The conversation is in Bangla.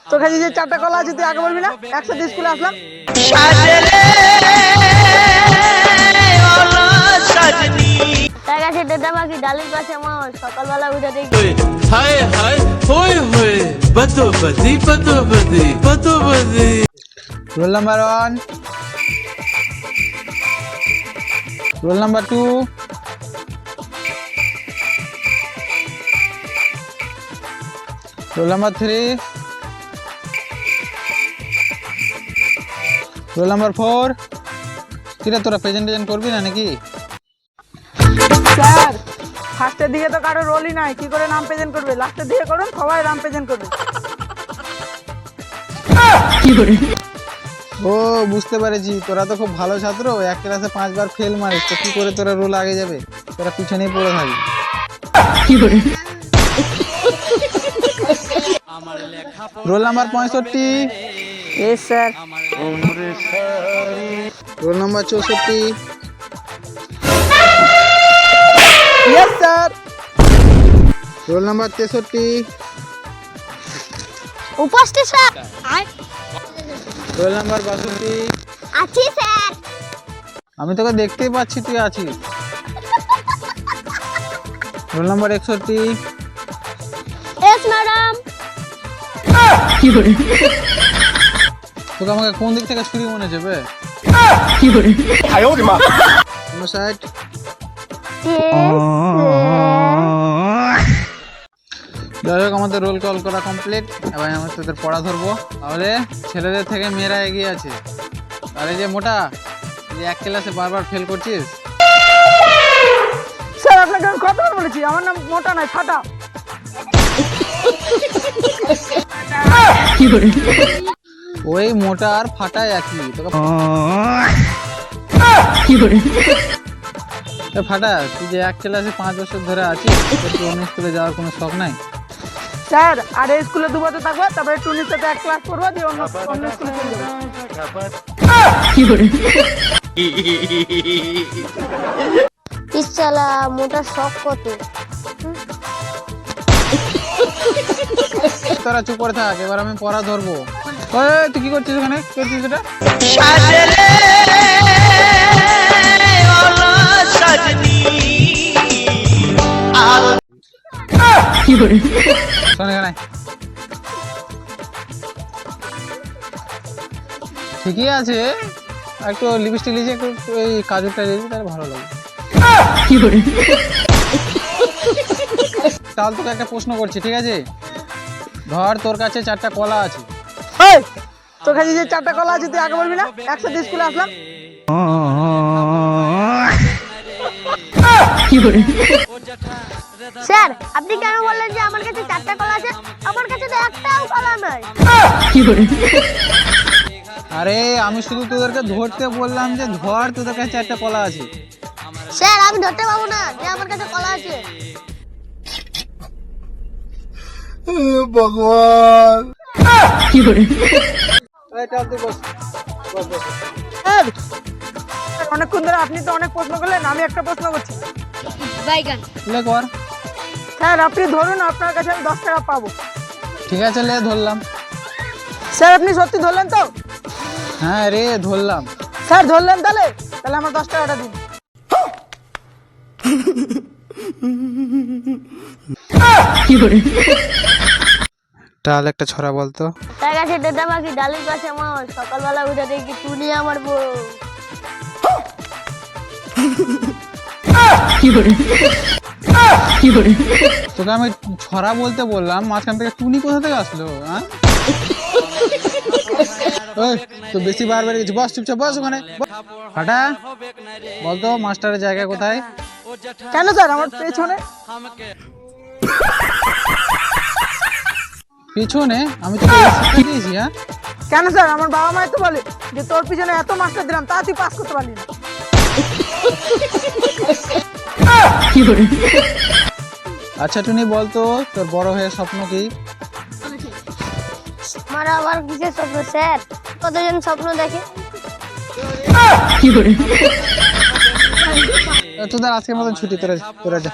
তোর কাছে যে চারটা কলা আছে তুই আগে বলবি না? একসাথে স্কুলে আসলাম। তার কাছে দাদা বাকি ডালের পাশে আমার সকালবেলা উঠে দেখি হায় হায় হোয় হোয় বদবদি বদবদি বদবদি। Roll number 1, roll number 2, roll number 3, roll number 4। কিরে তোরা প্রেজেন্টেশন করবি না নাকি? স্যার ফার্স্টের দিকে তো কারো রোলই নাই, কি করে নাম প্রেজেন্ট করবে? লাস্টের দিকে করুন, সবাই নাম প্রেজেন্ট করবে। ও বুঝতে পেরেছি, তোরা তো খুব ভালো ছাত্র, এক ক্লাসে 5 বার ফেল মারিস, তো কি করে তোরা রোল আগে যাবে? তোরা পিছনেই পড়ে থাকবি। Roll number 65, yes sir. Roll number 64, yes sir. Roll number 63, উপস্থিত স্যার। Roll number 62। আছি স্যার। আমি তোকে দেখতেই পাচ্ছি তুই আছিস। Roll number 61। S madam. তোকে আমাকে কোন দিক থেকে ছুরি মনে হচ্ছে বে? 59। যাই হোক, আমাদের রোল কল করা কমপ্লিট। এবার আমরা তোদের পড়া ধরবো। তাহলে ছেলেদের থেকে মেয়েরা এগিয়ে আছে। আরে যে মোটা, যে এক ক্লাসে বারবার ফেল করছিস। স্যার আপনাকে আমি কতবার বলেছি আমার নাম মোটা নয়, ফাটা। ওই মোটা আর ফাটা একই। তোকে ফাটা, তুই যে এক ক্লাসে 5 বছর ধরে আছিস, তোর অন্য স্কুলে যাওয়ার কোনো শখ নাই? স্যার আর এই স্কুলে 2 বছর থাকবো, তারপরে টুনির সাথে এক ক্লাস করবো, দিয়ে অন্য স্কুলে চলে যাবো। ইচ্ছালা মোটা শখ কত। তোরা চুপ করে থাক, এবার আমি পড়া ধরবো। তুই কি করছিস ওখানে? কি করছিস এটা? শোন এখানে। ঠিকই আছে, একটু লিপস্টিক লিখে একটু এই কাজুরটা দিবি, তাহলে ভালো লাগবে। তাহলে তোকে একটা প্রশ্ন করছি, ঠিক আছে? ধর তোর কাছে 4টা কলা আছে। এই, তোর কাছে যে 4টা কলা আছে তুই আগে বলবি না? একসাথে স্কুলে আসলাম। স্যার আপনি কেন বললেন যে আমার কাছে 4টা কলা আছে? আমার কাছে তো একটাও কলা নাই। আরে আমি শুধু তোদেরকে ধরতে বললাম যে ধর তোদের কাছে 4টা কলা আছে। স্যার আমি ধরতে পাবো না যে আমার কাছে কলা আছে। ভগবান। স্যার অনেকক্ষণ ধরে আপনি তো অনেক প্রশ্ন করলেন, আমি একটা প্রশ্ন করছি। বাইগান। লে কর। স্যার আপনি ধরুন, আপনার কাছে আমি 10 টাকা পাবো। ঠিক আছে, লে ধরলাম। স্যার আপনি সত্যি ধরলেন তো? হ্যাঁ রে ধরলাম। স্যার ধরলেন, তাহলে তাহলে আমার 10 টাকাটা দিন। তাহলে একটা ছড়া বলতো। তার কাছে দাদা বাকি ডালের পাশে আমার সকালবেলা উঠে দেখি টুনি আমার বউ। তোকে আমি ছড়া বলতে বললাম, মাঝখান থেকে টুনি কোথা থেকে আসলো? হ্যাঁ তো বেশি বারবার গেছি, বস চুপচাপ বস ওখানে। ফাটা, বলতো মাস্টারের জায়গা কোথায়? কেন স্যার? আমার পেছনে। পিছনে? আমি তোকে এই শিক্ষা দিয়েছি? হ্যাঁ কেন স্যার? আমার বাবা মাই তো বলে যে তোর পিছনে এত মাস্টার দিলাম, তা তুই পাস করতে পারলি না। আচ্ছা টুনি বলতো, তোর বড় হয়ে স্বপ্ন কি? আমার আবার কিসের স্বপ্ন স্যার? কতজন স্বপ্ন দেখে। তোদের আজকের মতন ছুটি, তোরা যা।